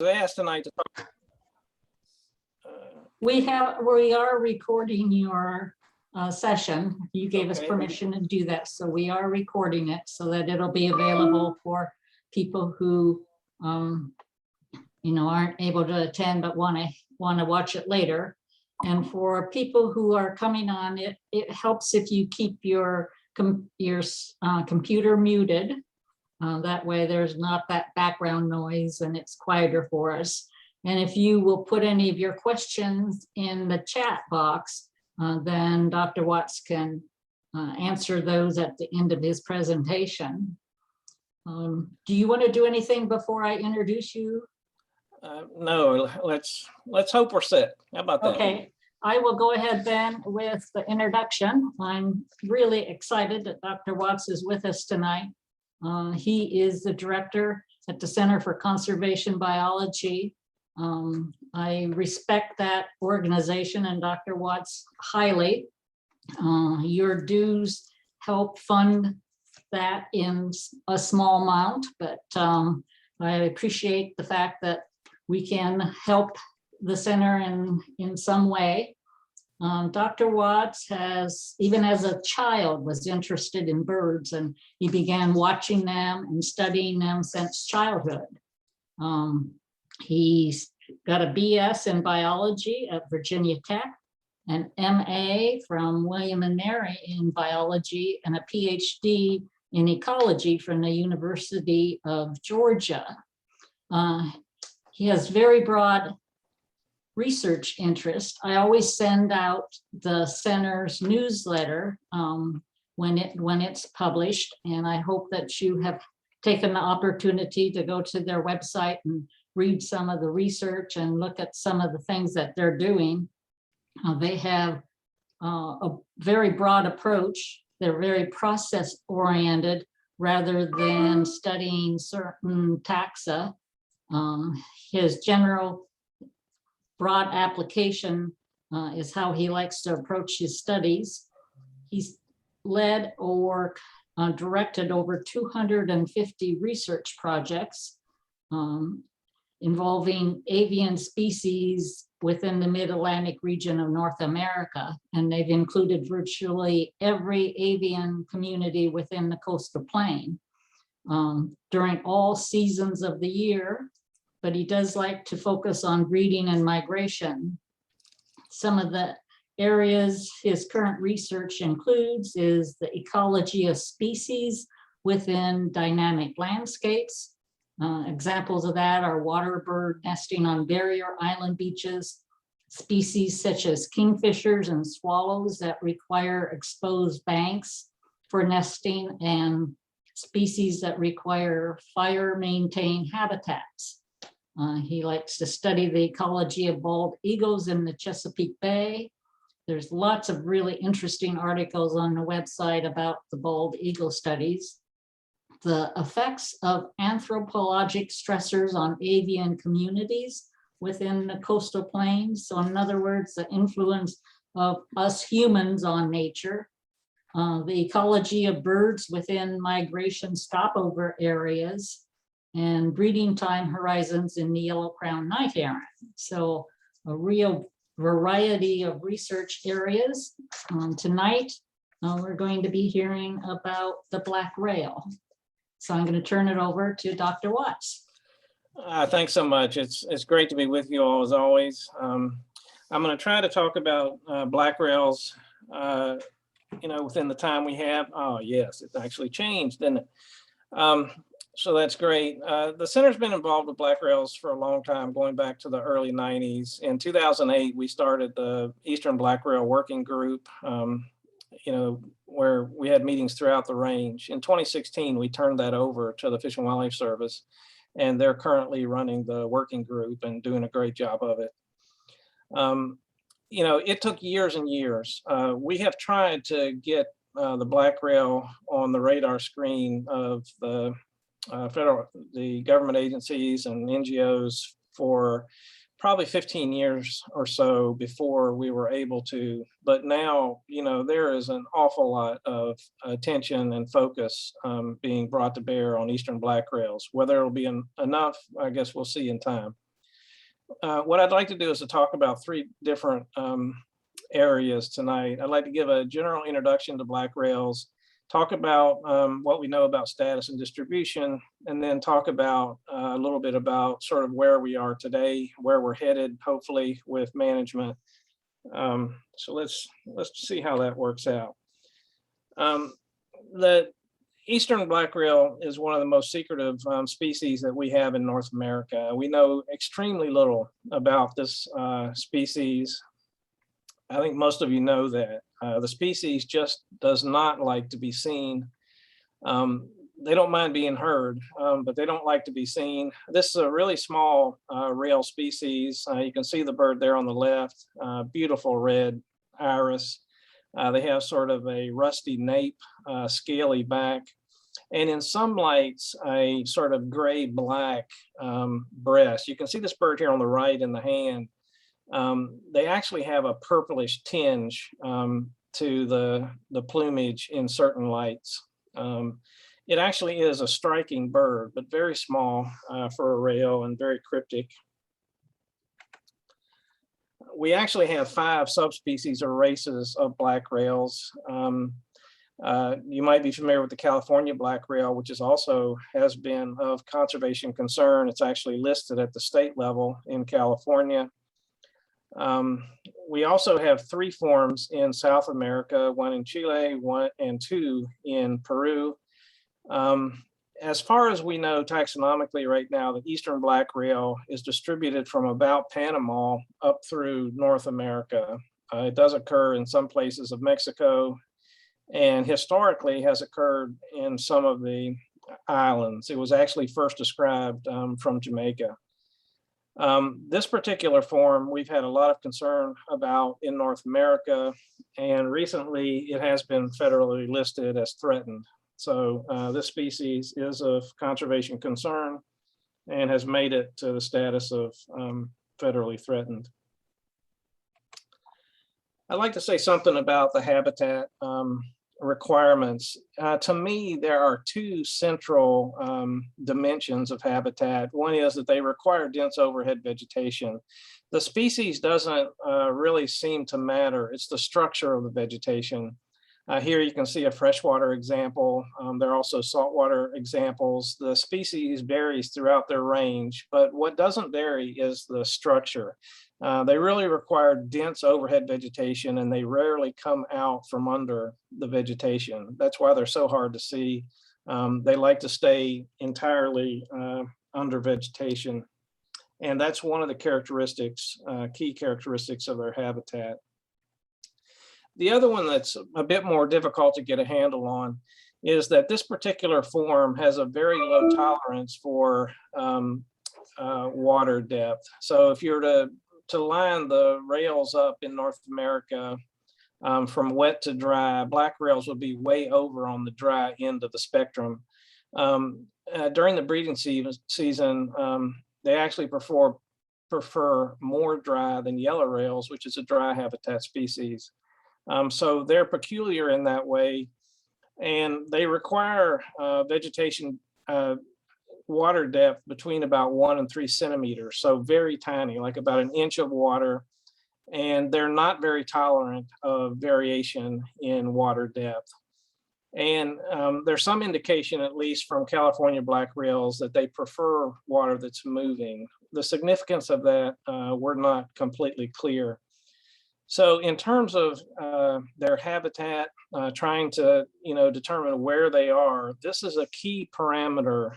asked tonight to talk. We are recording your session. You gave us Okay. permission to do that, so we are recording it so that it'll be available for people who aren't able to attend but want to watch it later. And for people who are coming on, it helps if you keep your computer muted. That way there's not that background noise and it's quieter for us. And if you will put any of your questions in the chat box, then Dr. Watts can answer those at the end of his presentation. Do you want to do anything before I introduce you? No, let's hope we're set. How about that? Okay, I will go ahead then with the introduction. I'm really excited that Dr. Watts is with us tonight. He is the director at the Center for Conservation Biology. I respect that organization and Dr. Watts highly. Your dues help fund that in a small amount, but I appreciate the fact that we can help the center in some way. Dr. Watts even as a child, was interested in birds, and he began watching them and studying them since childhood. He's got a BS in biology at Virginia Tech, an MA from William and Mary in biology, and a PhD in ecology from the University of Georgia. He has very broad research interest. I always send out the center's newsletter when it's published, and I hope that you have taken the opportunity to go to their website and read some of the research and look at some of the things that they're doing. They have a very broad approach. They're very process oriented rather than studying certain taxa. His general broad application is how he likes to approach his studies. He's led or directed over 250 research projects involving avian species within the mid-Atlantic region of North America. And they've included virtually every avian community within the coastal plain during all seasons of the year. But he does like to focus on breeding and migration. Some of the areas his current research includes is the ecology of species within dynamic landscapes. Examples of that are water bird nesting on barrier island beaches, species such as kingfishers and swallows that require exposed banks for nesting, and species that require fire-maintained habitats. He likes to study the ecology of bald eagles in the Chesapeake Bay. There's lots of really interesting articles on the website about the bald eagle studies. The effects of anthropologic stressors on avian communities within the coastal plains. So in other words, the influence of us humans on nature. The ecology of birds within migration stopover areas, and breeding time horizons in the yellow-crowned night heron. So a real variety of research areas. Tonight, we're going to be hearing about the black rail. So I'm going to turn it over to Dr. Watts. Thanks so much. It's great to be with you all as always. I'm going to try to talk about black rails, within the time we have. Oh yes, it actually changed, didn't it? So that's great. The center's been involved with black rails for a long time, going back to the early 90s. In 2008, we started the Eastern Black Rail Working Group, where we had meetings throughout the range. In 2016, we turned that over to the Fish and Wildlife Service, and they're currently running the working group and doing a great job of it. It took years and years. We have tried to get the black rail on the radar screen of the government agencies and NGOs for probably 15 years or so before we were able to. But now, there is an awful lot of attention and focus being brought to bear on Eastern black rails. Whether it'll be enough, I guess we'll see in time. What I'd like to do is to talk about three different areas tonight. I'd like to give a general introduction to black rails, talk about what we know about status and distribution, and then talk about a little bit about sort of where we are today, where we're headed, hopefully with management. So let's see how that works out. The Eastern black rail is one of the most secretive species that we have in North America. We know extremely little about this species. I think most of you know that. The species just does not like to be seen. They don't mind being heard, but they don't like to be seen. This is a really small rail species. You can see the bird there on the left, beautiful red iris. They have sort of a rusty nape, scaly back, and in some lights, a sort of gray-black breast. You can see this bird here on the right in the hand. They actually have a purplish tinge to the plumage in certain lights. It actually is a striking bird, but very small for a rail and very cryptic. We actually have 5 subspecies or races of black rails. You might be familiar with the California black rail, which is also has been of conservation concern. It's actually listed at the state level in California. We also have 3 forms in South America, 1 in Chile, 1 and 2 in Peru. As far as we know taxonomically right now, the Eastern black rail is distributed from about Panama up through North America. It does occur in some places of Mexico, and historically has occurred in some of the islands. It was actually first described from Jamaica. This particular form we've had a lot of concern about in North America, and recently it has been federally listed as threatened. So this species is of conservation concern and has made it to the status of federally threatened. I'd like to say something about the habitat requirements. To me, there are 2 central dimensions of habitat. One is that they require dense overhead vegetation. The species doesn't really seem to matter. It's the structure of the vegetation. Here you can see a freshwater example. There are also saltwater examples. The species varies throughout their range, but what doesn't vary is the structure. They really require dense overhead vegetation, and they rarely come out from under the vegetation. That's why they're so hard to see. They like to stay entirely under vegetation. And that's one of the characteristics, key characteristics of their habitat. The other one that's a bit more difficult to get a handle on is that this particular form has a very low tolerance for water depth. So if you're to line the rails up in North America from wet to dry, black rails will be way over on the dry end of the spectrum. During the breeding season, they actually prefer more dry than yellow rails, which is a dry habitat species. So they're peculiar in that way, and they require vegetation water depth between about 1 and 3 centimeters, so very tiny, like about an inch of water, and they're not very tolerant of variation in water depth. And there's some indication, at least from California black rails, that they prefer water that's moving. The significance of that, we're not completely clear. So in terms of their habitat, trying to determine where they are, this is a key parameter,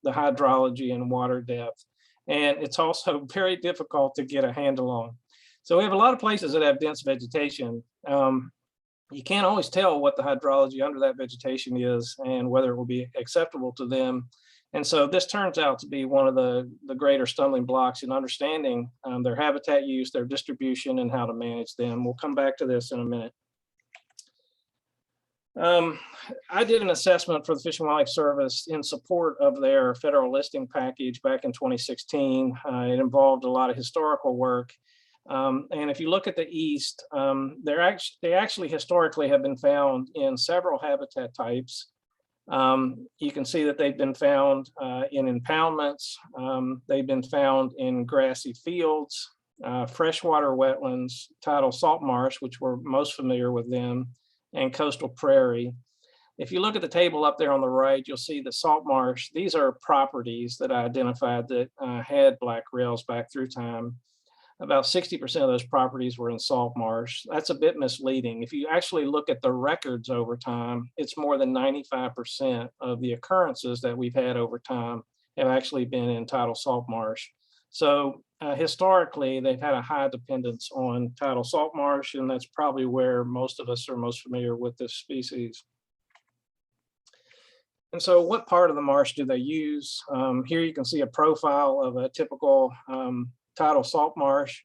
the hydrology and water depth. And it's also very difficult to get a handle on. So we have a lot of places that have dense vegetation. You can't always tell what the hydrology under that vegetation is and whether it will be acceptable to them. And so this turns out to be one of the greater stumbling blocks in understanding their habitat use, their distribution, and how to manage them. We'll come back to this in a minute. I did an assessment for the Fish and Wildlife Service in support of their federal listing package back in 2016. It involved a lot of historical work. And if you look at the East, they actually historically have been found in several habitat types. You can see that they've been found in impoundments. They've been found in grassy fields, freshwater wetlands, tidal salt marsh, which we're most familiar with them, and coastal prairie. If you look at the table up there on the right, you'll see the salt marsh. These are properties that I identified that had black rails back through time. About 60% of those properties were in salt marsh. That's a bit misleading. If you actually look at the records over time, it's more than 95% of the occurrences that we've had over time have actually been in tidal salt marsh. So historically, they've had a high dependence on tidal salt marsh, and that's probably where most of us are most familiar with this species. And so what part of the marsh do they use? Here you can see a profile of a typical tidal salt marsh.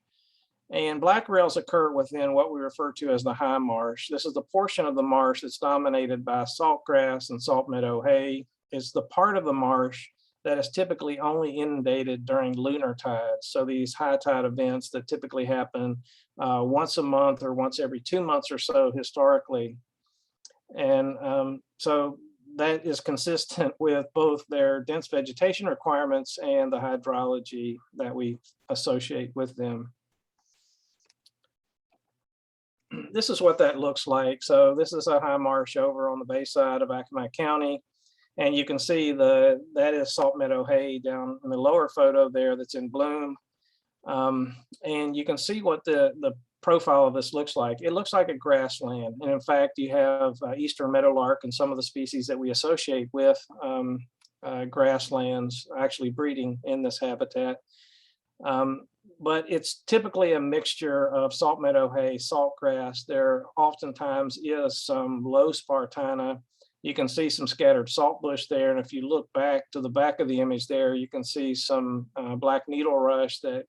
And black rails occur within what we refer to as the high marsh. This is the portion of the marsh that's dominated by saltgrass and salt meadow hay. It's the part of the marsh that is typically only inundated during lunar tides. So these high tide events that typically happen once a month or once every 2 months or so historically. And so that is consistent with both their dense vegetation requirements and the hydrology that we associate with them. This is what that looks like. So this is a high marsh over on the bay side of Accomack County. And you can see that is salt meadow hay down in the lower photo there that's in bloom. And you can see what the profile of this looks like. It looks like a grassland. And in fact, you have eastern meadowlark and some of the species that we associate with grasslands actually breeding in this habitat. But it's typically a mixture of salt meadow hay, saltgrass. There oftentimes is some low spartina. You can see some scattered saltbush there. And if you look back to the back of the image there, you can see some black needle rush that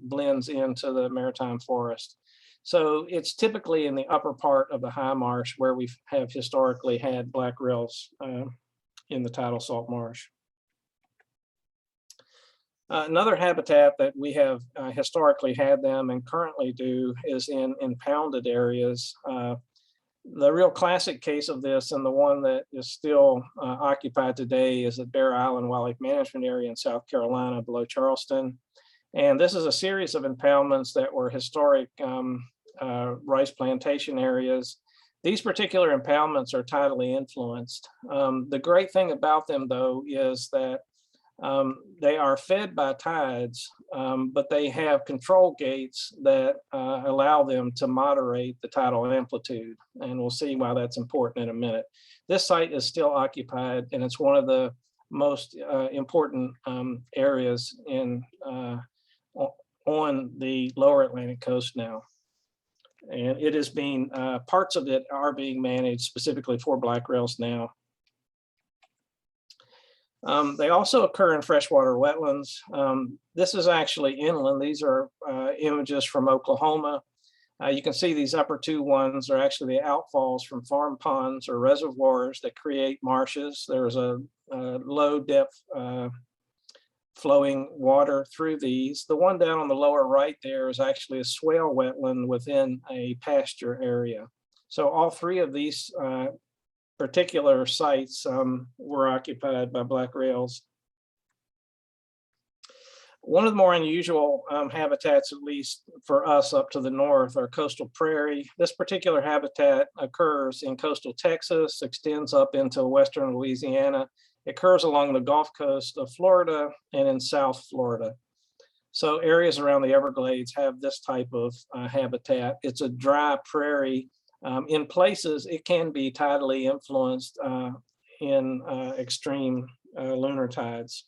blends into the maritime forest. So it's typically in the upper part of the high marsh where we have historically had black rails in the tidal salt marsh. Another habitat that we have historically had them and currently do is in impounded areas. The real classic case of this and the one that is still occupied today is at Bear Island Wildlife Management Area in South Carolina below Charleston. And this is a series of impoundments that were historic rice plantation areas. These particular impoundments are tidally influenced. The great thing about them, though, is that they are fed by tides, but they have control gates that allow them to moderate the tidal amplitude. And we'll see why that's important in a minute. This site is still occupied, and it's one of the most important areas on the lower Atlantic coast now. And it is being, parts of it are being managed specifically for black rails now. They also occur in freshwater wetlands. This is actually inland. These are images from Oklahoma. You can see these upper two ones are actually the outfalls from farm ponds or reservoirs that create marshes. There's a low depth flowing water through these. The one down on the lower right there is actually a swale wetland within a pasture area. So all three of these particular sites were occupied by black rails. One of the more unusual habitats, at least for us up to the north, are coastal prairie. This particular habitat occurs in coastal Texas, extends up into western Louisiana. It occurs along the Gulf Coast of Florida and in South Florida. So areas around the Everglades have this type of habitat. It's a dry prairie. In places, it can be tidally influenced in extreme lunar tides.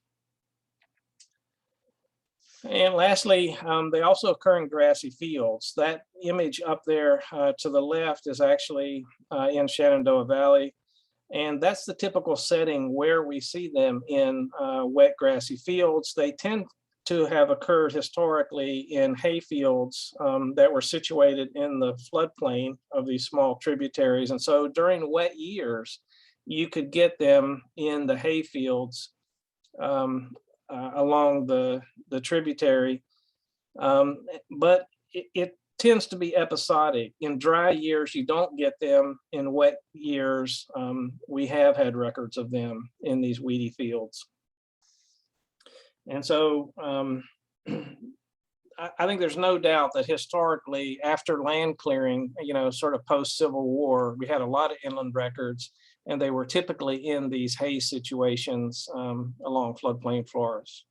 And lastly, they also occur in grassy fields. That image up there to the left is actually in Shenandoah Valley. And that's the typical setting where we see them in wet grassy fields. They tend to have occurred historically in hay fields that were situated in the floodplain of these small tributaries. And so during wet years, you could get them in the hay fields along the tributary. But it tends to be episodic. In dry years, you don't get them. In wet years, we have had records of them in these weedy fields. And so I think there's no doubt that historically, after land clearing, sort of post-Civil War, we had a lot of inland records, and they were typically in these haze situations along floodplain floors,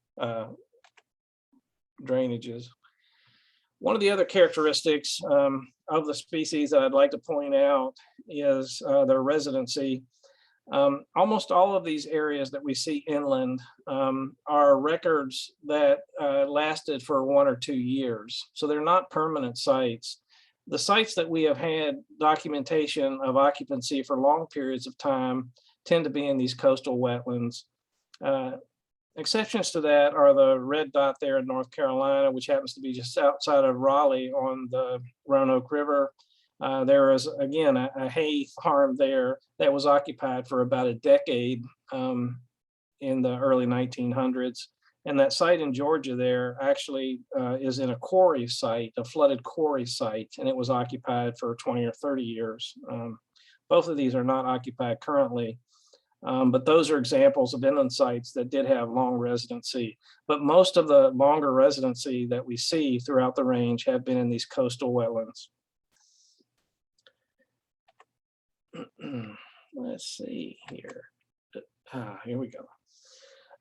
drainages. One of the other characteristics of the species that I'd like to point out is their residency. Almost all of these areas that we see inland are records that lasted for 1 or 2 years. So they're not permanent sites. The sites that we have had documentation of occupancy for long periods of time tend to be in these coastal wetlands. Exceptions to that are the red dot there in North Carolina, which happens to be just outside of Raleigh on the Roanoke River. There is, again, a hay farm there that was occupied for about a decade in the early 1900s. And that site in Georgia there actually is in a quarry site, a flooded quarry site, and it was occupied for 20 or 30 years. Both of these are not occupied currently, but those are examples of inland sites that did have long residency. But most of the longer residency that we see throughout the range have been in these coastal wetlands. Let's see here. Here we go.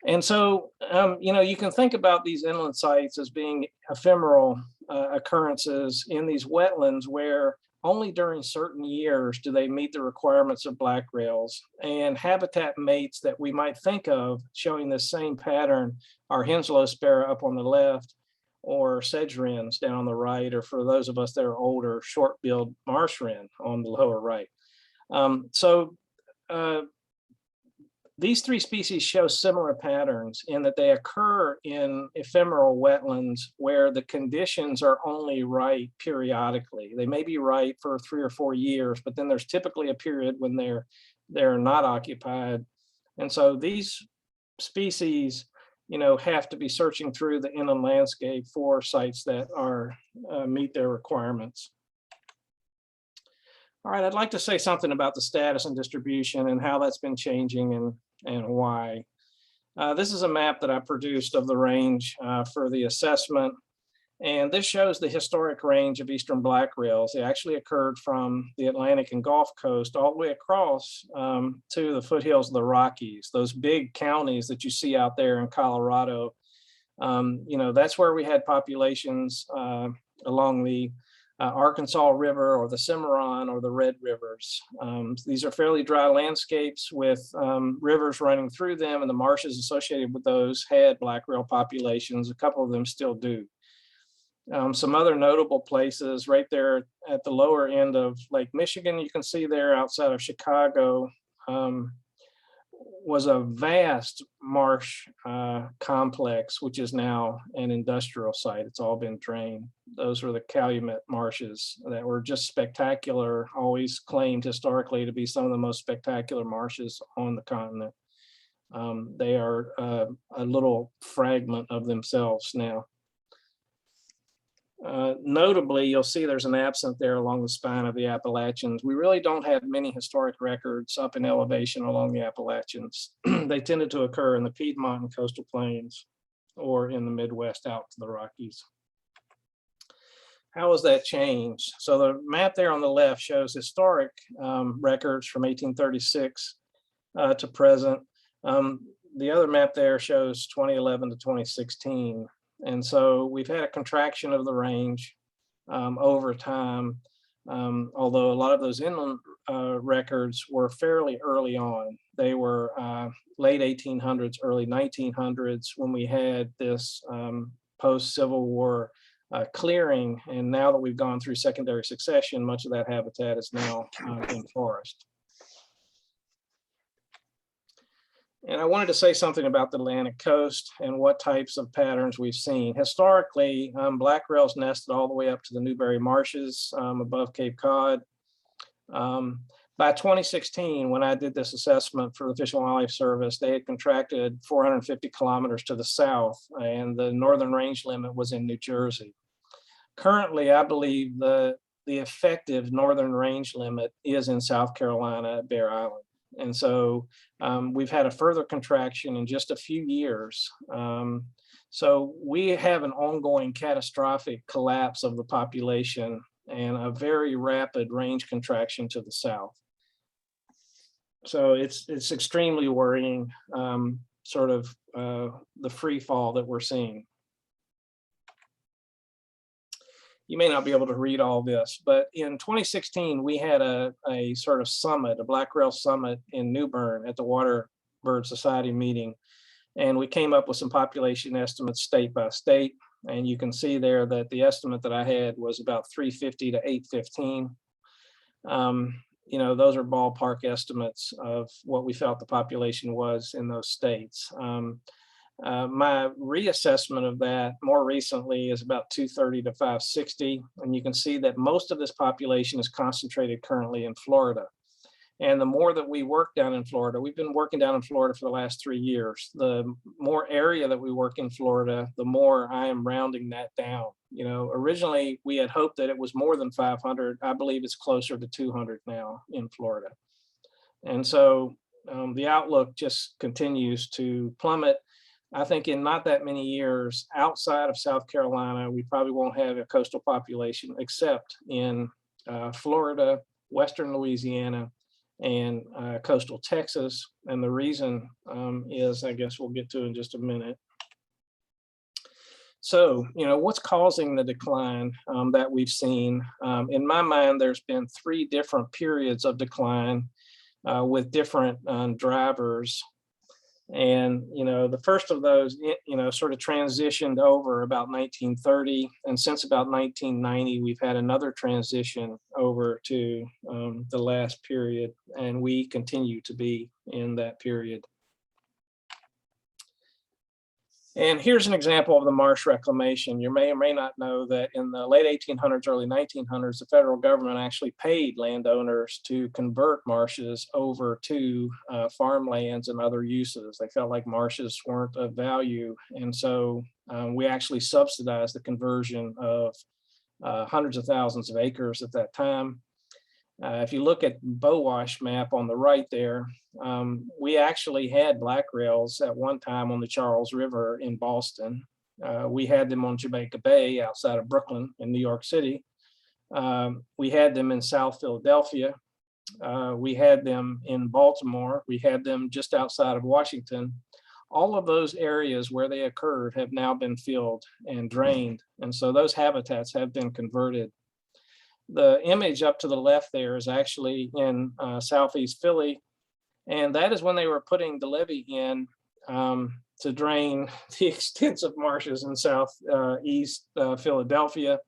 And so, you can think about these inland sites as being ephemeral occurrences in these wetlands where only during certain years do they meet the requirements of black rails. And habitat mates that we might think of showing this same pattern are Henslow sparrow up on the left, or sedge wrens down on the right, or for those of us that are older, short-billed marsh wren on the lower right. These three species show similar patterns in that they occur in ephemeral wetlands where the conditions are only right periodically. They may be right for 3 or 4 years, but then there's typically a period when they're not occupied. And so these species, have to be searching through the inland landscape for sites that are meet their requirements. All right, I'd like to say something about the status and distribution and how that's been changing and why. This is a map that I produced of the range for the assessment. And this shows the historic range of eastern black rails. They actually occurred from the Atlantic and Gulf Coast all the way across to the foothills of the Rockies, those big counties that you see out there in Colorado. That's where we had populations along the Arkansas River or the Cimarron or the Red Rivers. These are fairly dry landscapes with rivers running through them, and the marshes associated with those had black rail populations. A couple of them still do. Some other notable places right there at the lower end of Lake Michigan, you can see there outside of Chicago, was a vast marsh complex, which is now an industrial site. It's all been drained. Those were the Calumet marshes that were just spectacular, always claimed historically to be some of the most spectacular marshes on the continent. They are a little fragment of themselves now. Notably, you'll see there's an absent there along the spine of the Appalachians. We really don't have many historic records up in elevation along the Appalachians. They tended to occur in the Piedmont and coastal plains or in the Midwest out to the Rockies. How has that changed? So the map there on the left shows historic records from 1836 to present. The other map there shows 2011 to 2016. And so we've had a contraction of the range over time, although a lot of those inland records were fairly early on. They were late 1800s, early 1900s when we had this post-Civil War clearing. And now that we've gone through secondary succession, much of that habitat is now in forest. And I wanted to say something about the Atlantic coast and what types of patterns we've seen. Historically, black rails nested all the way up to the Newberry Marshes above Cape Cod. By 2016, when I did this assessment for the Fish and Wildlife Service, they had contracted 450 kilometers to the south, and the northern range limit was in New Jersey. Currently, I believe the effective northern range limit is in South Carolina at Bear Island. And so we've had a further contraction in just a few years. So we have an ongoing catastrophic collapse of the population and a very rapid range contraction to the south. So it's extremely worrying, sort of the free fall that we're seeing. You may not be able to read all this, but in 2016, we had a sort of summit, a black rail summit in New Bern at the Water Bird Society meeting. And we came up with some population estimates state by state. And you can see there that the estimate that I had was about 350 to 815. You know, those are ballpark estimates of what we felt the population was in those states. My reassessment of that more recently is about 230 to 560. And you can see that most of this population is concentrated currently in Florida. And the more that we work down in Florida, we've been working down in Florida for the last 3 years. The more area that we work in Florida, the more I am rounding that down. You know, originally we had hoped that it was more than 500. I believe it's closer to 200 now in Florida. And so the outlook just continues to plummet. I think in not that many years outside of South Carolina, we probably won't have a coastal population except in Florida, Western Louisiana, and coastal Texas. And the reason is, I guess we'll get to in just a minute. So, you know, what's causing the decline that we've seen? In my mind, there's been 3 different periods of decline with different drivers. And, you know, the first of those, you know, sort of transitioned over about 1930. And since about 1990, we've had another transition over to the last period. And we continue to be in that period. And here's an example of the marsh reclamation. You may or may not know that in the late 1800s, early 1900s, the federal government actually paid landowners to convert marshes over to farmlands and other uses. They felt like marshes weren't of value. And so we actually subsidized the conversion of hundreds of thousands of acres at that time. If you look at Bowash map on the right there, we actually had black rails at one time on the Charles River in Boston. We had them on Jamaica Bay outside of Brooklyn in New York City. We had them in South Philadelphia. We had them in Baltimore. We had them just outside of Washington. All of those areas where they occurred have now been filled and drained. And so those habitats have been converted. The image up to the left there is actually in Southeast Philly. And that is when they were putting the levee in to drain the extensive marshes in Southeast Philadelphia.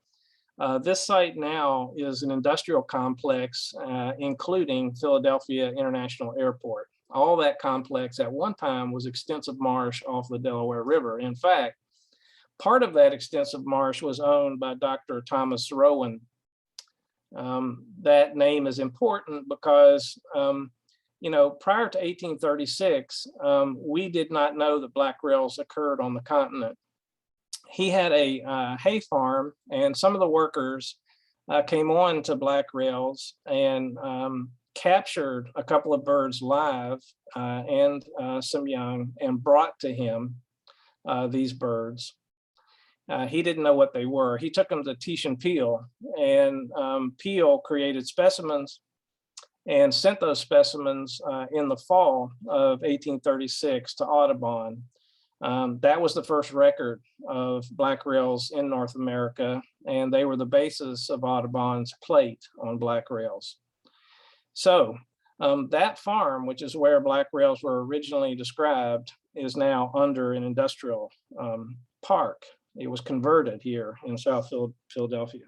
This site now is an industrial complex, including Philadelphia International Airport. All that complex at one time was extensive marsh off the Delaware River. In fact, part of that extensive marsh was owned by Dr. Thomas Rowan. That name is important because, you know, prior to 1836, we did not know that black rails occurred on the continent. He had a hay farm, and some of the workers came on to black rails and captured a couple of birds live and some young and brought to him these birds. He didn't know what they were. He took them to Tish and Peel, and Peel created specimens and sent those specimens in the fall of 1836 to Audubon. That was the first record of black rails in North America, and they were the basis of Audubon's plate on black rails. So that farm, which is where black rails were originally described, is now under an industrial park. It was converted here in South Philadelphia.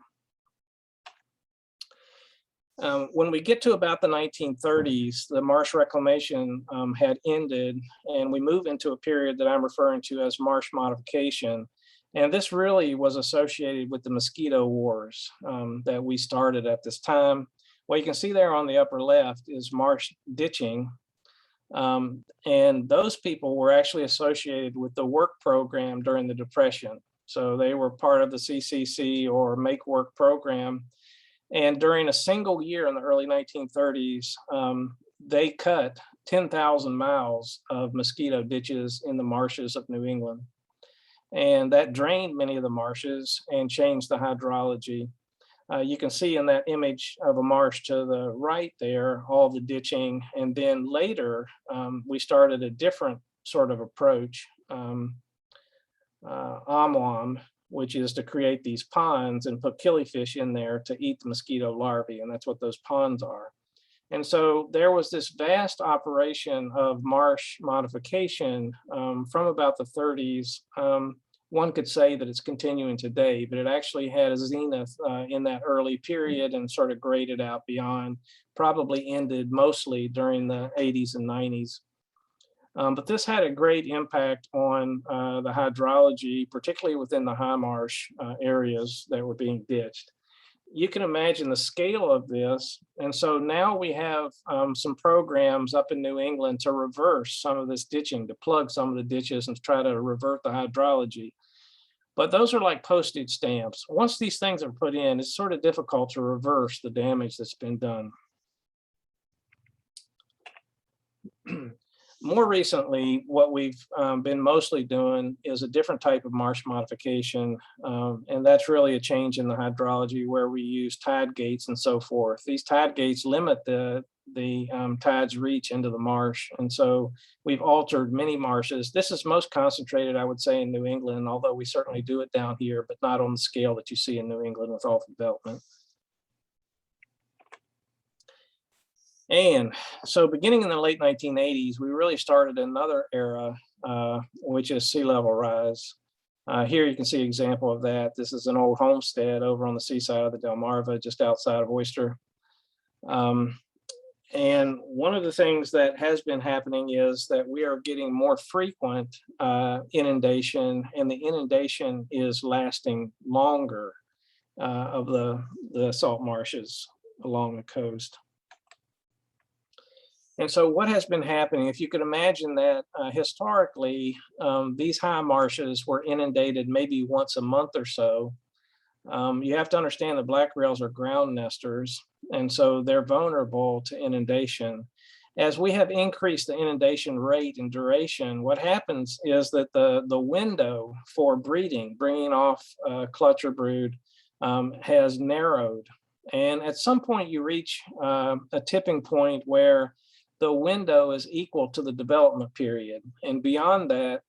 When we get to about the 1930s, the marsh reclamation had ended, and we move into a period that I'm referring to as marsh modification. And this really was associated with the mosquito wars that we started at this time. What you can see there on the upper left is marsh ditching. And those people were actually associated with the work program during the Depression. So they were part of the CCC or Make Work program. And during a single year in the early 1930s, they cut 10,000 miles of mosquito ditches in the marshes of New England. And that drained many of the marshes and changed the hydrology. You can see in that image of a marsh to the right there, all the ditching. And then later, we started a different sort of approach, omwam, which is to create these ponds and put killifish in there to eat the mosquito larvae. And that's what those ponds are. And so there was this vast operation of marsh modification from about the 30s. One could say that it's continuing today, but it actually had a zenith in that early period and sort of graded out beyond, probably ended mostly during the 80s and 90s. But this had a great impact on the hydrology, particularly within the high marsh areas that were being ditched. You can imagine the scale of this. And so now we have some programs up in New England to reverse some of this ditching, to plug some of the ditches and try to revert the hydrology. But those are like postage stamps. Once these things are put in, it's sort of difficult to reverse the damage that's been done. More recently, what we've been mostly doing is a different type of marsh modification, and that's really a change in the hydrology where we use tide gates and so forth. These tide gates limit the tide's reach into the marsh, and so we've altered many marshes. This is most concentrated, I would say, in New England, although we certainly do it down here, but not on the scale that you see in New England with all the development. And so beginning in the late 1980s, we really started another era, which is sea level rise. Here you can see an example of that. This is an old homestead over on the seaside of the Delmarva, just outside of Oyster. And one of the things that has been happening is that we are getting more frequent inundation, and the inundation is lasting longer of the salt marshes along the coast. And so what has been happening, if you could imagine that historically, these high marshes were inundated maybe once a month or so. You have to understand that black rails are ground nesters, and so they're vulnerable to inundation. As we have increased the inundation rate and duration, what happens is that the window for breeding, bringing off clutch or brood, has narrowed. And at some point you reach a tipping point where the window is equal to the development period. And beyond that,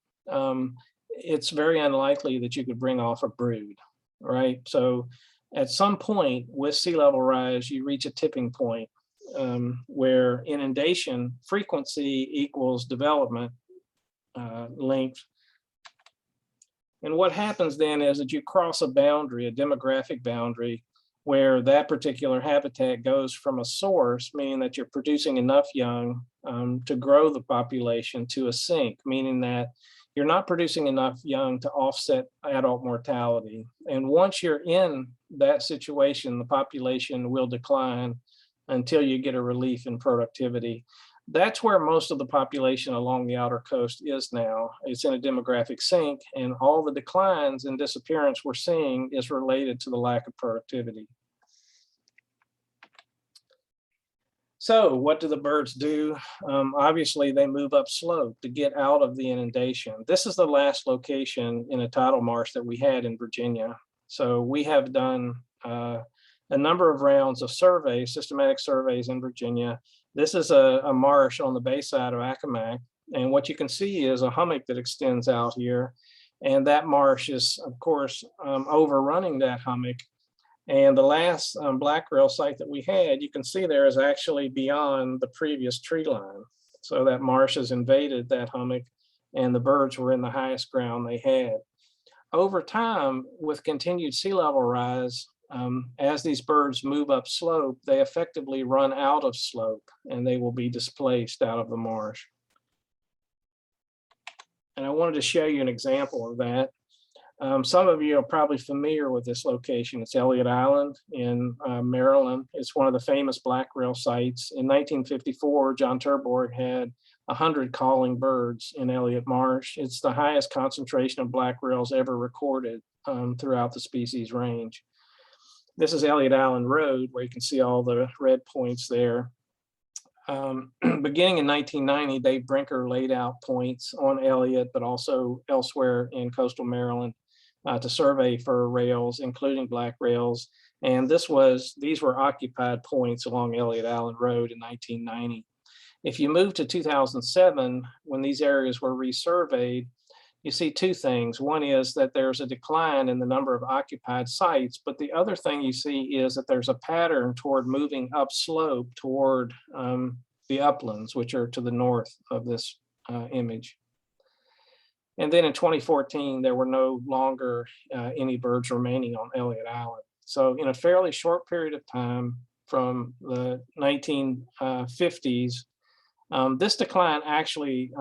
it's very unlikely that you could bring off a brood, right? So at some point with sea level rise, you reach a tipping point where inundation frequency equals development length. And what happens then is that you cross a boundary, a demographic boundary, where that particular habitat goes from a source, meaning that you're producing enough young to grow the population, to a sink, meaning that you're not producing enough young to offset adult mortality. And once you're in that situation, the population will decline until you get a relief in productivity. That's where most of the population along the outer coast is now. It's in a demographic sink, and all the declines and disappearance we're seeing is related to the lack of productivity. So what do the birds do? Obviously, they move up slope to get out of the inundation. This is the last location in a tidal marsh that we had in Virginia. So we have done a number of rounds of surveys, systematic surveys in Virginia. This is a marsh on the bay side of Accomack. And what you can see is a hummock that extends out here. And that marsh is, of course, overrunning that hummock. And the last black rail site that we had, you can see there is actually beyond the previous tree line. So that marsh has invaded that hummock, and the birds were in the highest ground they had. Over time, with continued sea level rise, as these birds move up slope, they effectively run out of slope, and they will be displaced out of the marsh. And I wanted to show you an example of that. Some of you are probably familiar with this location. It's Elliott Island in Maryland. It's one of the famous black rail sites. In 1954, John Terborg had 100 calling birds in Elliott Marsh. It's the highest concentration of black rails ever recorded throughout the species range. This is Elliott Island Road, where you can see all the red points there. Beginning in 1990, Dave Brinker laid out points on Elliott, but also elsewhere in coastal Maryland to survey for rails, including black rails. And these were occupied points along Elliott Island Road in 1990. If you move to 2007, when these areas were resurveyed, you see two things. One is that there's a decline in the number of occupied sites, but the other thing you see is that there's a pattern toward moving upslope toward the uplands, which are to the north of this image. And then in 2014, there were no longer any birds remaining on Elliott Island. So in a fairly short period of time, from the 1950s, this decline actually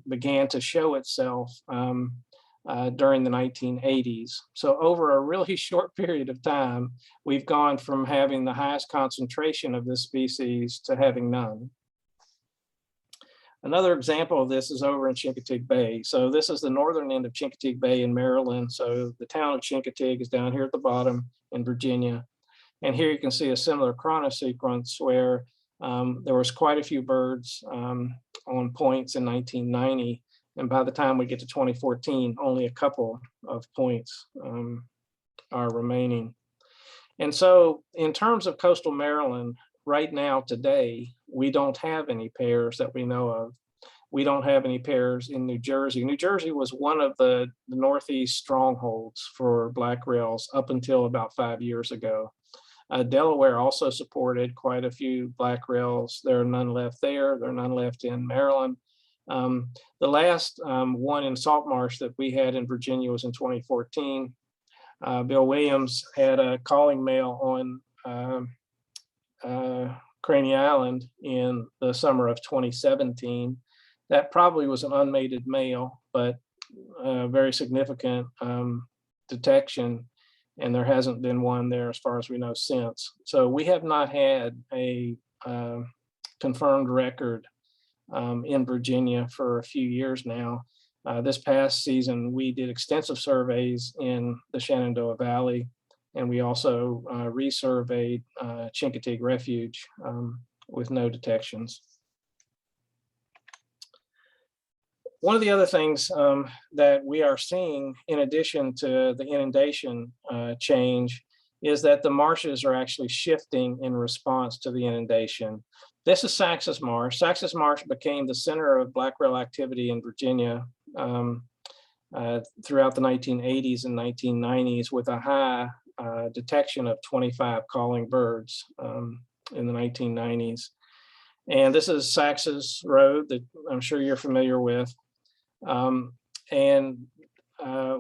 began to show itself during the 1980s. So over a really short period of time, we've gone from having the highest concentration of this species to having none. Another example of this is over in Chincoteague Bay. So this is the northern end of Chincoteague Bay in Maryland. So the town of Chincoteague is down here at the bottom in Virginia. And here you can see a similar chronosequence where there was quite a few birds on points in 1990. And by the time we get to 2014, only a couple of points are remaining. And so in terms of coastal Maryland, right now, today, we don't have any pairs that we know of. We don't have any pairs in New Jersey. New Jersey was one of the Northeast strongholds for black rails up until about 5 years ago. Delaware also supported quite a few black rails. There are none left there. There are none left in Maryland. The last one in Salt Marsh that we had in Virginia was in 2014. Bill Williams had a calling male on Craney Island in the summer of 2017. That probably was an unmated male, but very significant detection, and there hasn't been one there as far as we know since. So we have not had a confirmed record in Virginia for a few years now. This past season, we did extensive surveys in the Shenandoah Valley, and we also resurveyed Chincoteague Refuge with no detections. One of the other things that we are seeing, in addition to the inundation change, is that the marshes are actually shifting in response to the inundation. This is Saxes Marsh. Saxes Marsh became the center of black rail activity in Virginia throughout the 1980s and 1990s, with a high detection of 25 calling birds in the 1990s. And this is Saxes Road that I'm sure you're familiar with.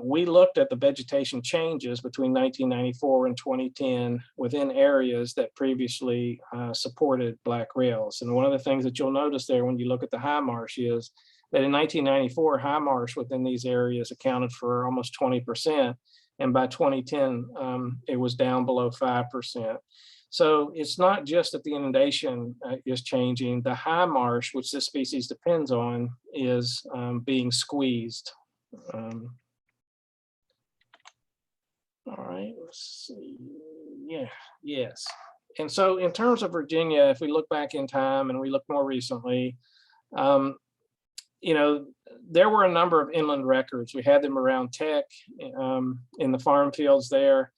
We looked at the vegetation changes between 1994 and 2010 within areas that previously supported black rails. And one of the things that you'll notice there when you look at the high marsh is that in 1994, high marsh within these areas accounted for almost 20%. And by 2010, it was down below 5%. So it's not just that the inundation is changing. The high marsh, which this species depends on, is being squeezed. All right, let's see. Yeah, yes. And so in terms of Virginia, if we look back in time and we look more recently, there were a number of inland records. We had them around Tech in the farm fields there.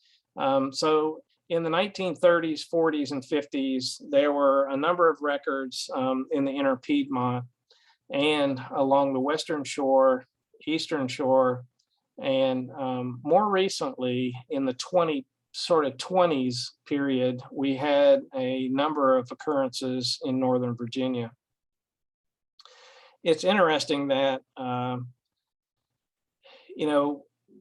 So in the 1930s, 40s, and 50s, there were a number of records in the inner Piedmont and along the western shore, eastern shore, and more recently in the 20s period, we had a number of occurrences in Northern Virginia. It's interesting that,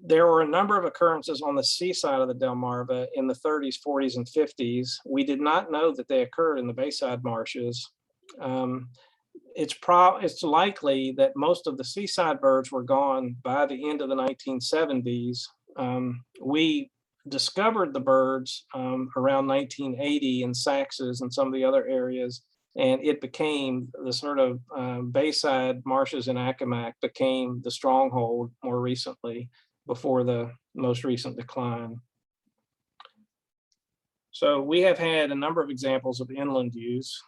there were a number of occurrences on the seaside of the Delmarva in the 30s, 40s, and 50s. We did not know that they occurred in the Bayside marshes. It's likely that most of the seaside birds were gone by the end of the 1970s. We discovered the birds around 1980 in Saxes and some of the other areas and it became the sort of bayside marshes in Accomack became the stronghold more recently before the most recent decline. So we have had a number of examples of inland use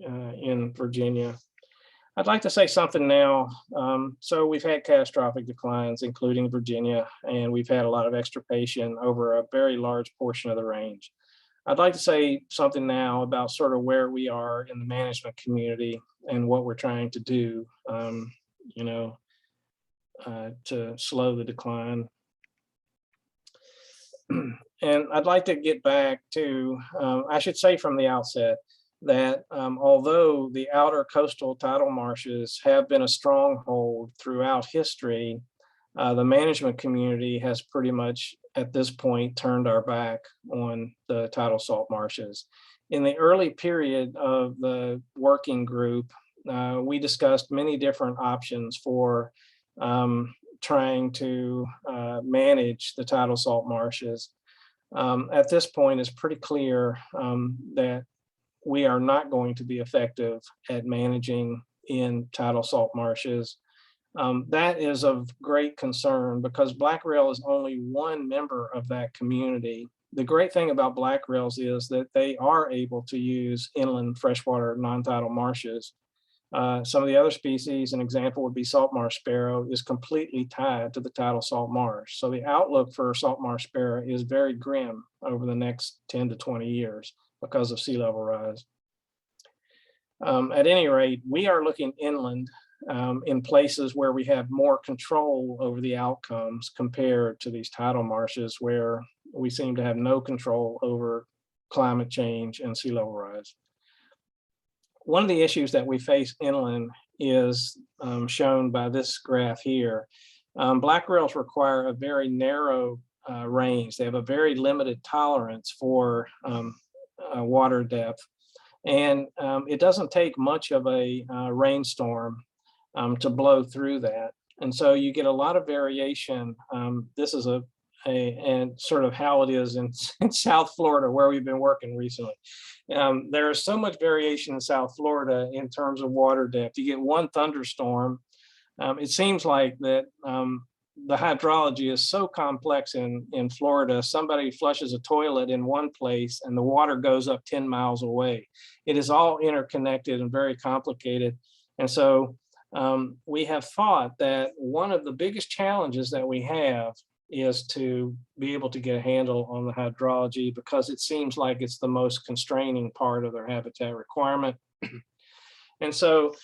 in Virginia. I'd like to say something now. So we've had catastrophic declines, including Virginia, and we've had a lot of extirpation over a very large portion of the range. I'd like to say something now about sort of where we are in the management community and what we're trying to do, to slow the decline. And I'd like to get back to, I should say from the outset, that although the outer coastal tidal marshes have been a stronghold throughout history, the management community has pretty much at this point turned our back on the tidal salt marshes. In the early period of the working group, we discussed many different options for trying to manage the tidal salt marshes. At this point, it's pretty clear that we are not going to be effective at managing in tidal salt marshes. That is of great concern because black rail is only one member of that community. The great thing about black rails is that they are able to use inland freshwater non-tidal marshes. Some of the other species, an example would be salt marsh sparrow, is completely tied to the tidal salt marsh. So the outlook for salt marsh sparrow is very grim over the next 10 to 20 years because of sea level rise. At any rate, we are looking inland in places where we have more control over the outcomes compared to these tidal marshes where we seem to have no control over climate change and sea level rise. One of the issues that we face inland is shown by this graph here. Black rails require a very narrow range. They have a very limited tolerance for water depth. And it doesn't take much of a rainstorm to blow through that. And so you get a lot of variation. This is and sort of how it is in South Florida, where we've been working recently. There is so much variation in South Florida in terms of water depth. You get one thunderstorm. It seems like that the hydrology is so complex in Florida. Somebody flushes a toilet in one place and the water goes up 10 miles away. It is all interconnected and very complicated. And so we have thought that one of the biggest challenges that we have is to be able to get a handle on the hydrology because it seems like it's the most constraining part of their habitat requirement. And so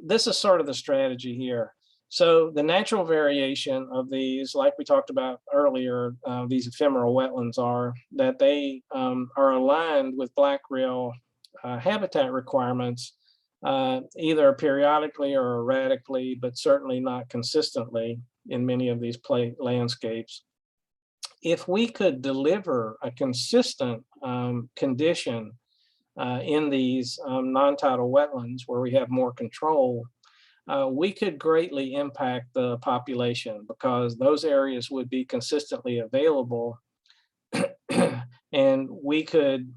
this is sort of the strategy here. So the natural variation of these, like we talked about earlier, these ephemeral wetlands are that they are aligned with black rail habitat requirements, either periodically or erratically, but certainly not consistently in many of these landscapes. If we could deliver a consistent condition in these non-tidal wetlands where we have more control, we could greatly impact the population because those areas would be consistently available and we could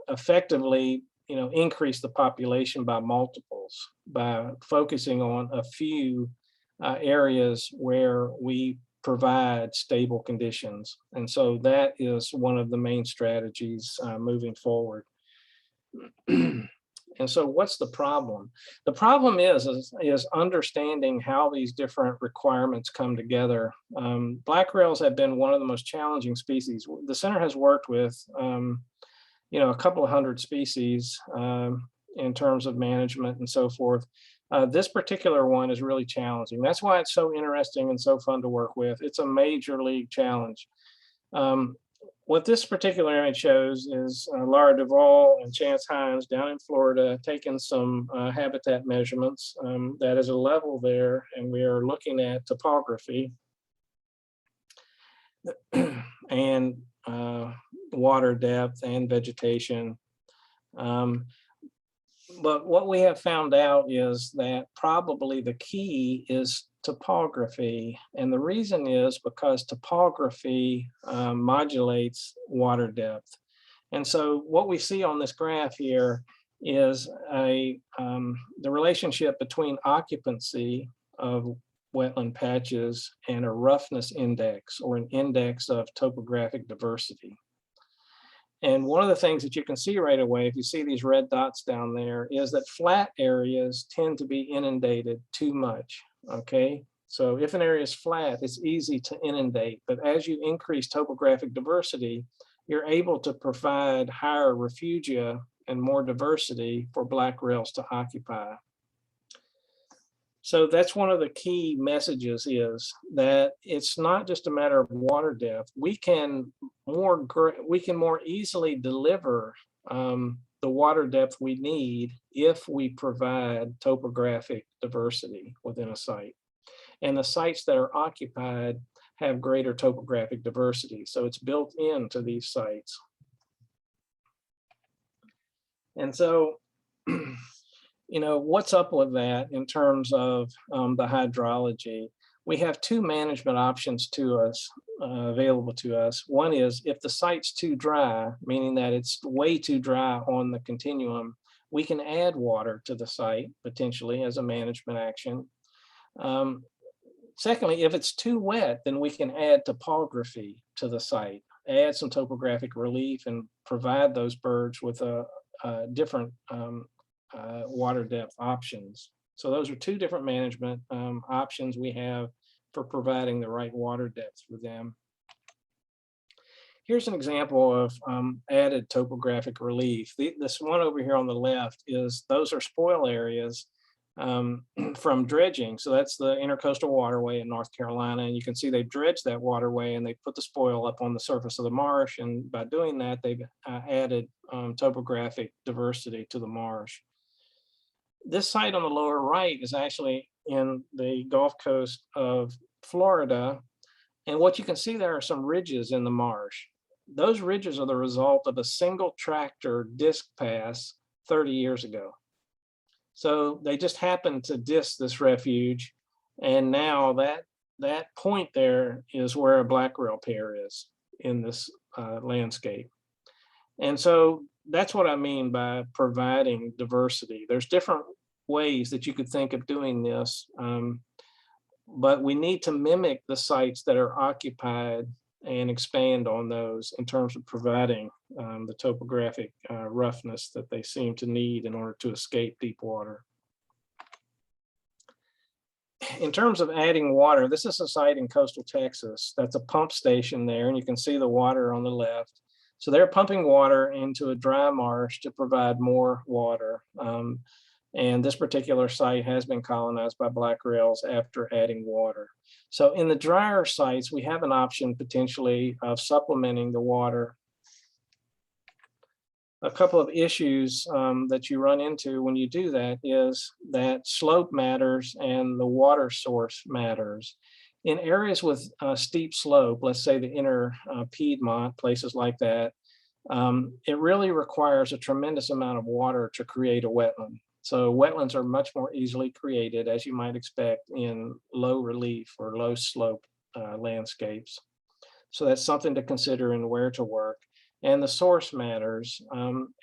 effectively increase the population by multiples by focusing on a few areas where we provide stable conditions. And so that is one of the main strategies moving forward. And so what's the problem? The problem is understanding how these different requirements come together. Black rails have been one of the most challenging species. The center has worked with a couple of hundred species in terms of management and so forth. This particular one is really challenging. That's why it's so interesting and so fun to work with. It's a major league challenge. What this particular image shows is Laura Duvall and Chance Hines down in Florida taking some habitat measurements. That is a level there, and we are looking at topography and water depth and vegetation. But what we have found out is that probably the key is topography. And the reason is because topography modulates water depth. And so what we see on this graph here is the relationship between occupancy of wetland patches and a roughness index, or an index of topographic diversity. And one of the things that you can see right away, if you see these red dots down there, is that flat areas tend to be inundated too much, okay? So if an area is flat, it's easy to inundate, but as you increase topographic diversity, you're able to provide higher refugia and more diversity for black rails to occupy. So that's one of the key messages, is that it's not just a matter of water depth. We can more easily deliver the water depth we need if we provide topographic diversity within a site. And the sites that are occupied have greater topographic diversity. So it's built into these sites. And so, you know, what's up with that in terms of the hydrology? We have two management options to us, available to us. One is, if the site's too dry, meaning that it's way too dry on the continuum, we can add water to the site potentially as a management action. Secondly, if it's too wet, then we can add topography to the site, add some topographic relief, and provide those birds with a different water depth options. So those are two different management options we have for providing the right water depth for them. Here's an example of added topographic relief. This one over here on the left those are spoil areas from dredging. So that's the Intercoastal Waterway in North Carolina. And you can see they've dredged that waterway and they put the spoil up on the surface of the marsh. And by doing that, they've added topographic diversity to the marsh. This site on the lower right is actually in the Gulf Coast of Florida. And what you can see there are some ridges in the marsh. Those ridges are the result of a single tractor disc pass 30 years ago. So they just happened to disc this refuge. And now that point there is where a black rail pair is in this landscape. And so that's what I mean by providing diversity. There's different ways that you could think of doing this, but we need to mimic the sites that are occupied and expand on those in terms of providing the topographic roughness that they seem to need in order to escape deep water. In terms of adding water, this is a site in coastal Texas. That's a pump station there, and you can see the water on the left. So they're pumping water into a dry marsh to provide more water. And this particular site has been colonized by black rails after adding water. So in the drier sites, we have an option potentially of supplementing the water. A couple of issues that you run into when you do that is that slope matters and the water source matters. In areas with steep slope, let's say the inner Piedmont, places like that, it really requires a tremendous amount of water to create a wetland. So wetlands are much more easily created, as you might expect, in low relief or low slope landscapes. So that's something to consider in where to work. And the source matters.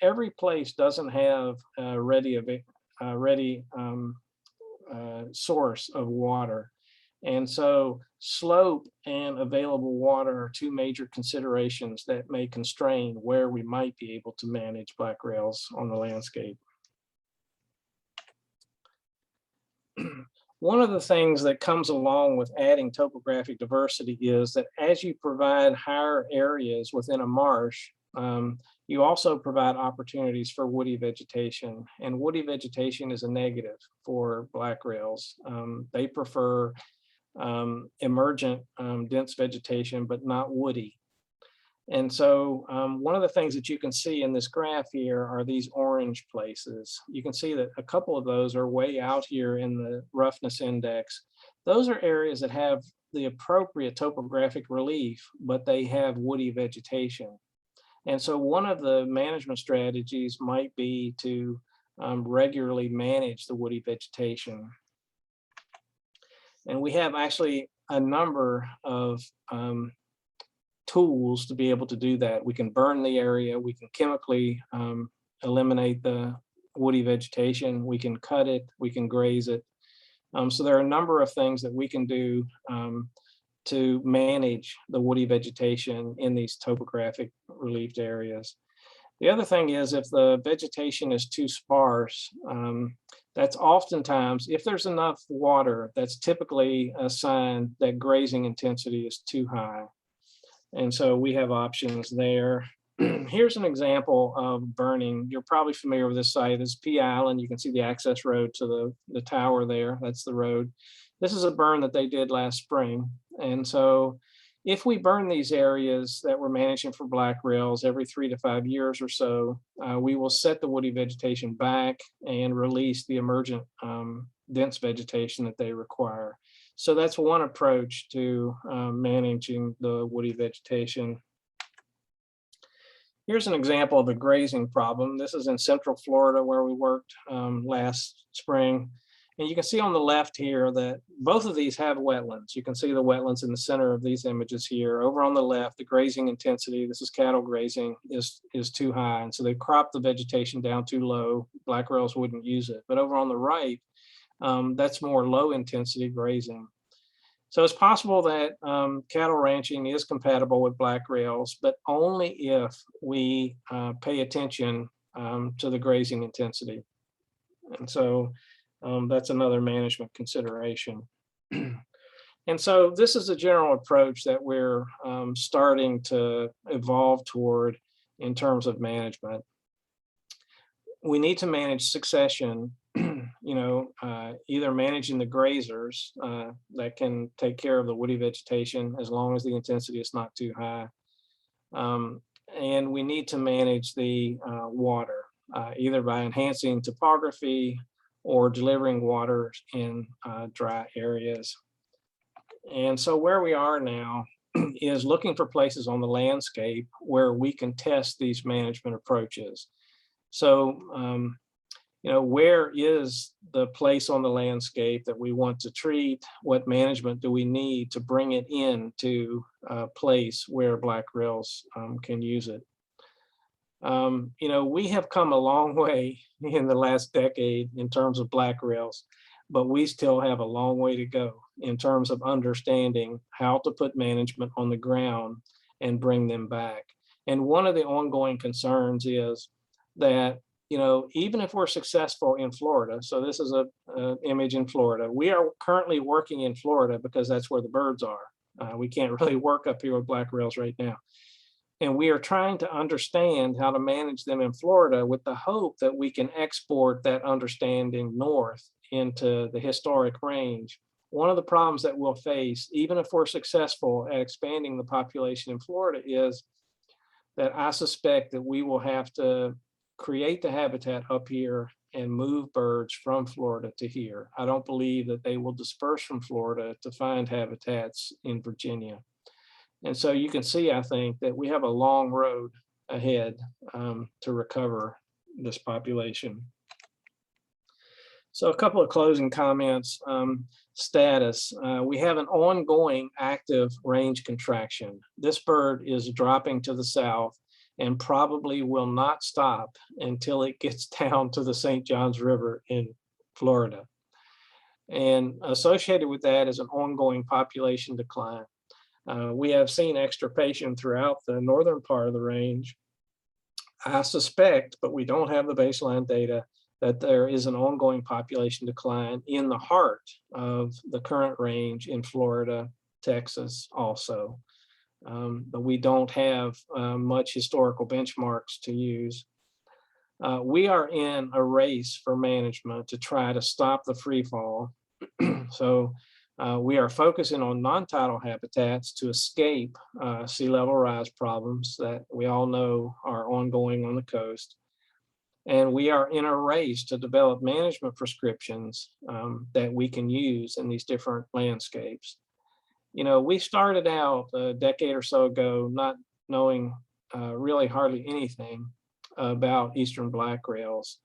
Every place doesn't have a ready source of water. And so slope and available water are two major considerations that may constrain where we might be able to manage black rails on the landscape. One of the things that comes along with adding topographic diversity is that as you provide higher areas within a marsh, you also provide opportunities for woody vegetation. And woody vegetation is a negative for black rails. They prefer emergent dense vegetation, but not woody. And so one of the things that you can see in this graph here are these orange places. You can see that a couple of those are way out here in the roughness index. Those are areas that have the appropriate topographic relief, but they have woody vegetation. And so one of the management strategies might be to regularly manage the woody vegetation. And we have actually a number of tools to be able to do that. We can burn the area, we can chemically eliminate the woody vegetation. We can cut it, we can graze it. So there are a number of things that we can do to manage the woody vegetation in these topographic relieved areas. The other thing is, if the vegetation is too sparse, that's oftentimes, if there's enough water, that's typically a sign that grazing intensity is too high. And so we have options there. Here's an example of burning. You're probably familiar with this site. This is P Island. You can see the access road to the tower there. That's the road. This is a burn that they did last spring. And so if we burn these areas that we're managing for black rails every 3 to 5 years or so, we will set the woody vegetation back and release the emergent dense vegetation that they require. So that's one approach to managing the woody vegetation. Here's an example of a grazing problem. This is in Central Florida where we worked last spring. And you can see on the left here that both of these have wetlands. You can see the wetlands in the center of these images here. Over on the left, the grazing intensity, this is cattle grazing, is too high. And so they cropped the vegetation down too low. Black rails wouldn't use it. But over on the right, that's more low intensity grazing. So it's possible that cattle ranching is compatible with black rails, but only if we pay attention to the grazing intensity. And so that's another management consideration. And so this is a general approach that we're starting to evolve toward in terms of management. We need to manage succession, either managing the grazers that can take care of the woody vegetation as long as the intensity is not too high. And we need to manage the water, either by enhancing topography or delivering water in dry areas. And so where we are now is looking for places on the landscape where we can test these management approaches. So, where is the place on the landscape that we want to treat? What management do we need to bring it into a place where black rails can use it? We have come a long way in the last decade in terms of black rails, but we still have a long way to go in terms of understanding how to put management on the ground and bring them back. And one of the ongoing concerns is that, even if we're successful in Florida, so this is an image in Florida, we are currently working in Florida because that's where the birds are. We can't really work up here with black rails right now. And we are trying to understand how to manage them in Florida with the hope that we can export that understanding north into the historic range. One of the problems that we'll face, even if we're successful at expanding the population in Florida, is that I suspect that we will have to create the habitat up here and move birds from Florida to here. I don't believe that they will disperse from Florida to find habitats in Virginia. And so you can see, I think, that we have a long road ahead to recover this population. So a couple of closing comments. Status. We have an ongoing active range contraction. This bird is dropping to the south and probably will not stop until it gets down to the St. Johns River in Florida. And associated with that is an ongoing population decline. We have seen extirpation throughout the northern part of the range. I suspect, but we don't have the baseline data, that there is an ongoing population decline in the heart of the current range in Florida, Texas also. But we don't have much historical benchmarks to use. We are in a race for management to try to stop the free fall. So we are focusing on non-tidal habitats to escape sea level rise problems that we all know are ongoing on the coast. And we are in a race to develop management prescriptions that we can use in these different landscapes. We started out a decade or so ago not knowing really hardly anything about eastern black rails.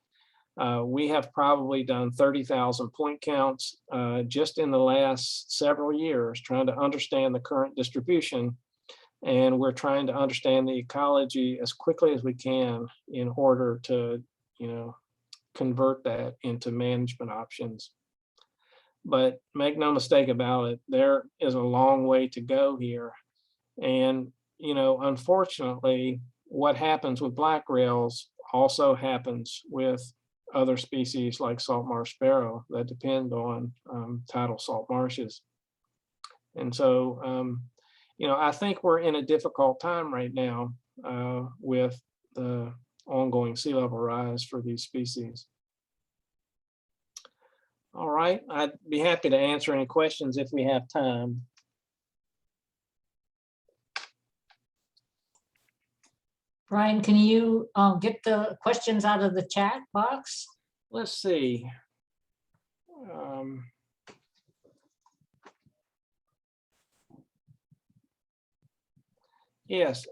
We have probably done 30,000 point counts just in the last several years, trying to understand the current distribution. And we're trying to understand the ecology as quickly as we can in order to, convert that into management options. But make no mistake about it, there is a long way to go here. And, unfortunately, what happens with black rails also happens with other species like salt marsh sparrow that depend on tidal salt marshes. And so, I think we're in a difficult time right now with the ongoing sea level rise for these species. All right, I'd be happy to answer any questions if we have time. Bryan, can you get the questions out of the chat box? Let's see. Yes.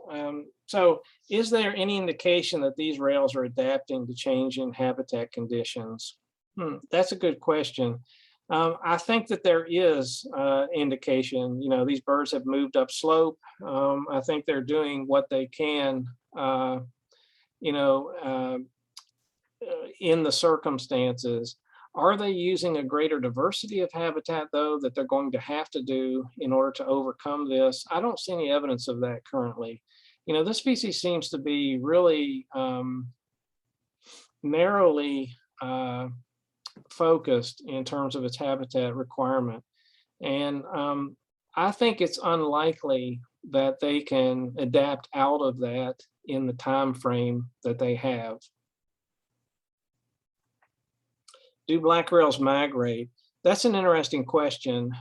So is there any indication that these rails are adapting to changing habitat conditions? That's a good question. I think that there is indication, these birds have moved up slope. I think they're doing what they can, in the circumstances. Are they using a greater diversity of habitat, though, that they're going to have to do in order to overcome this? I don't see any evidence of that currently. This species seems to be really narrowly focused in terms of its habitat requirement. And I think it's unlikely that they can adapt out of that in the time frame that they have. Do black rails migrate? That's an interesting question.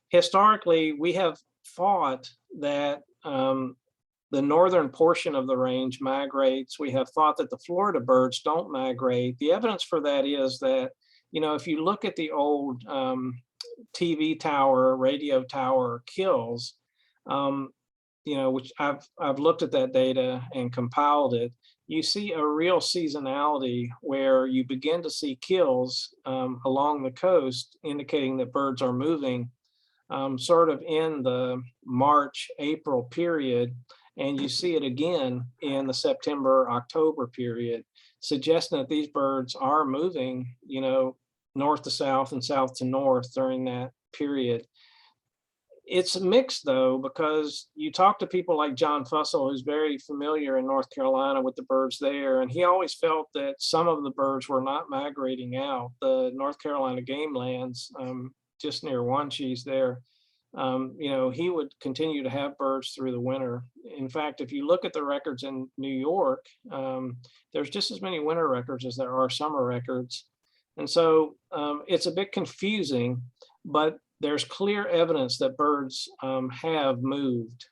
Historically, we have thought that the northern portion of the range migrates. We have thought that the Florida birds don't migrate. The evidence for that is that, if you look at the old TV tower, radio tower kills, which I've looked at that data and compiled it, you see a real seasonality where you begin to see kills along the coast, indicating that birds are moving sort of in the March, April period. And you see it again in the September, October period, suggesting that these birds are moving, north to south and south to north during that period. It's mixed, though, because you talk to people like John Fussell, who's very familiar in North Carolina with the birds there, and he always felt that some of the birds were not migrating out. The North Carolina game lands, just near Wanchese there, he would continue to have birds through the winter. In fact, if you look at the records in New York, there's just as many winter records as there are summer records. And so it's a bit confusing, but there's clear evidence that birds have moved.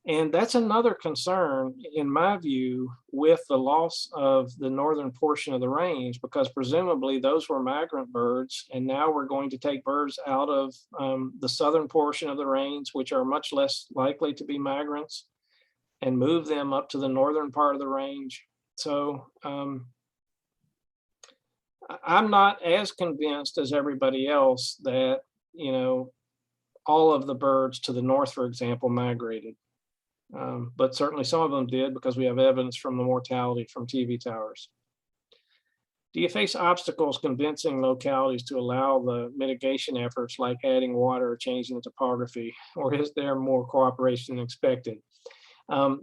And that's another concern, in my view, with the loss of the northern portion of the range, because presumably those were migrant birds. And now we're going to take birds out of the southern portion of the range, which are much less likely to be migrants, and move them up to the northern part of the range. So I'm not as convinced as everybody else that, all of the birds to the north, for example, migrated. But certainly some of them did, because we have evidence from the mortality from TV towers. Do you face obstacles convincing localities to allow the mitigation efforts, like adding water or changing the topography, or is there more cooperation than expected?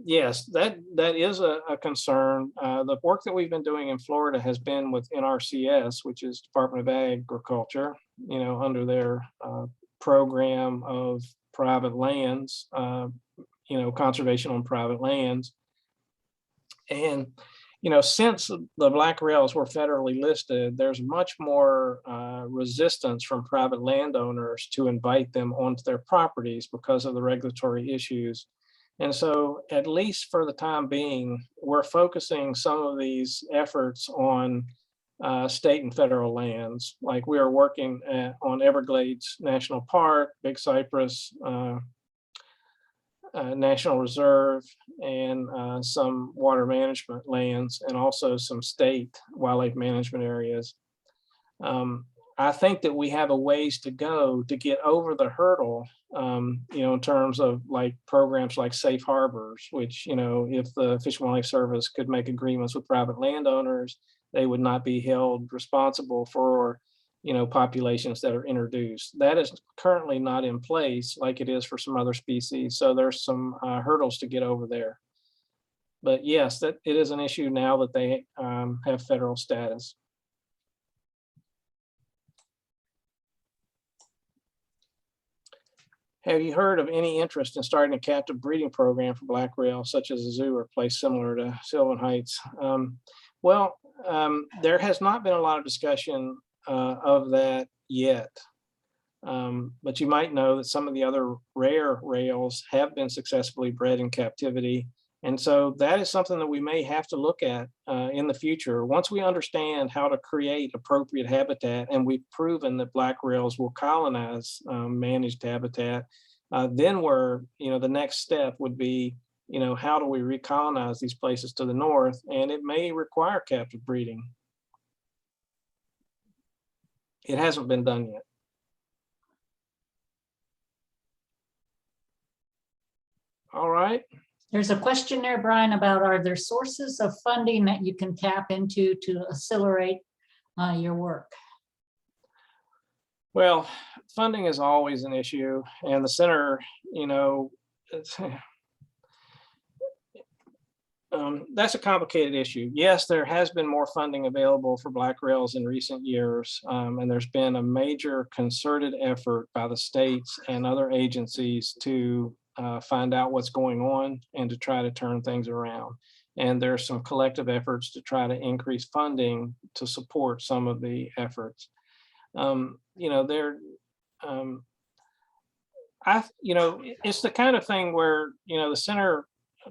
Yes, that is a concern. The work that we've been doing in Florida has been with NRCS, which is Department of Agriculture, under their program of private lands, conservation on private lands. And, since the black rails were federally listed, there's much more resistance from private landowners to invite them onto their properties because of the regulatory issues. And so, at least for the time being, we're focusing some of these efforts on state and federal lands. Like, we are working on Everglades National Park, Big Cypress National Reserve, and some water management lands, and also some state wildlife management areas. I think that we have a ways to go to get over the hurdle, in terms of like programs like safe harbors, which, if the Fish and Wildlife Service could make agreements with private landowners, they would not be held responsible for, populations that are introduced. That is currently not in place like it is for some other species. So there's some hurdles to get over there. But yes, that it is an issue now that they have federal status. Have you heard of any interest in starting a captive breeding program for black rail, such as a zoo or a place similar to Sylvan Heights? There has not been a lot of discussion of that yet. But you might know that some of the other rare rails have been successfully bred in captivity. And so that is something that we may have to look at in the future. Once we understand how to create appropriate habitat, and we've proven that black rails will colonize managed habitat, then the next step would be, how do we recolonize these places to the north? And it may require captive breeding. It hasn't been done yet. All right. There's a question there, Brian, about are there sources of funding that you can tap into to accelerate your work? Well, funding is always an issue, and the center, that's a complicated issue. Yes, there has been more funding available for black rails in recent years, and there's been a major concerted effort by the states and other agencies to find out what's going on and to try to turn things around. And there's some collective efforts to try to increase funding to support some of the efforts. It's the kind of thing where, the center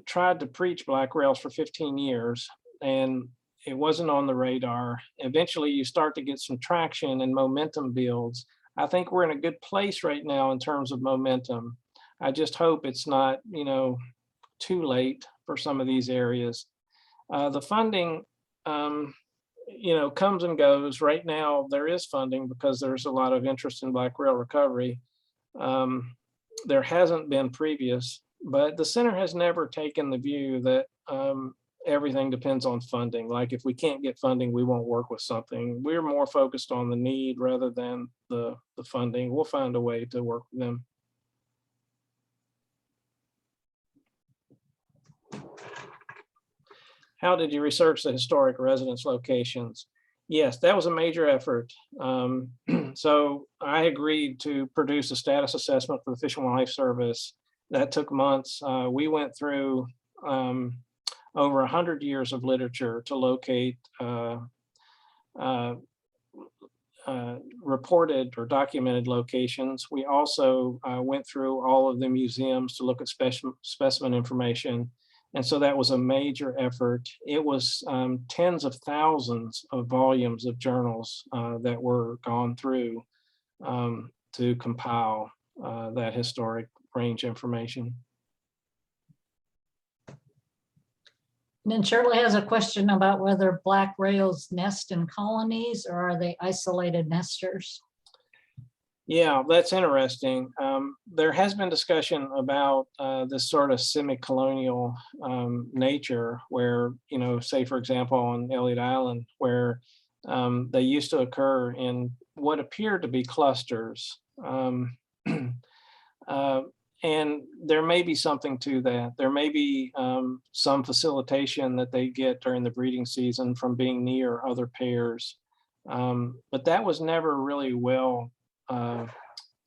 tried to preach black rails for 15 years and it wasn't on the radar. Eventually you start to get some traction and momentum builds. I think we're in a good place right now in terms of momentum. I just hope it's not, too late for some of these areas. The funding, comes and goes. Right now, there is funding because there's a lot of interest in black rail recovery. There hasn't been previous, but the center has never taken the view that everything depends on funding. Like if we can't get funding, we won't work with something. We're more focused on the need rather than the funding. We'll find a way to work with them. How did you research the historic residence locations? Yes, that was a major effort. So I agreed to produce a status assessment for the Fish and Wildlife Service. That took months. We went through over 100 years of literature to locate reported or documented locations. We also went through all of the museums to look at specimen information. And so that was a major effort. It was tens of thousands of volumes of journals that were gone through to compile that historic range information. And then Shirley has a question about whether black rails nest in colonies or are they isolated nesters? Yeah, that's interesting. There has been discussion about this sort of semi-colonial nature where, say, for example, on Elliott Island, where they used to occur in what appeared to be clusters. And there may be something to that. There may be some facilitation that they get during the breeding season from being near other pairs. But that was never really well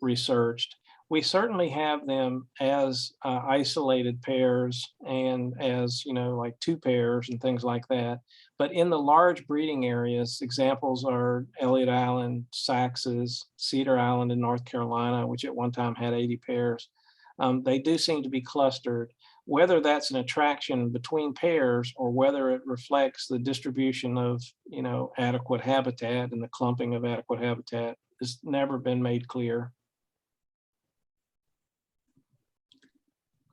researched. We certainly have them as isolated pairs and as, like two pairs and things like that. But in the large breeding areas, examples are Elliott Island, Saxes, Cedar Island in North Carolina, which at one time had 80 pairs. They do seem to be clustered. Whether that's an attraction between pairs or whether it reflects the distribution of, adequate habitat and the clumping of adequate habitat has never been made clear.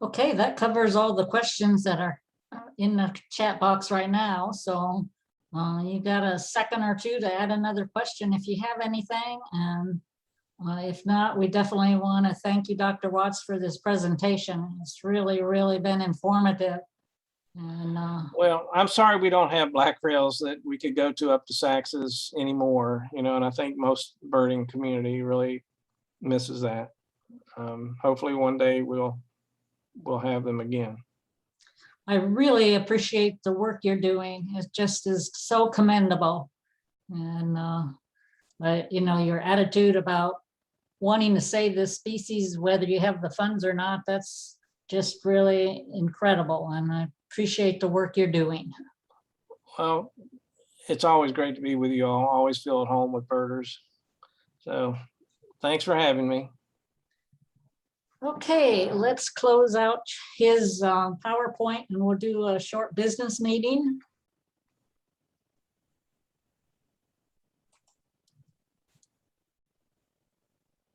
Okay, that covers all the questions that are in the chat box right now. So You got a second or two to add another question if you have anything, and if not, we definitely want to thank you, Dr. Watts, for this presentation. It's really, really been informative. And Well, I'm sorry we don't have black rails that we could go to up to Saxes anymore, you know, and I think most birding community really misses that. Hopefully one day we'll have them again. I really appreciate the work you're doing. It just is so commendable. And you know, your attitude about wanting to save this species, whether you have the funds or not, that's just really incredible. And I appreciate the work you're doing. Well, it's always great to be with you all. I always feel at home with birders. So thanks for having me. Okay, let's close out his PowerPoint and we'll do a short business meeting.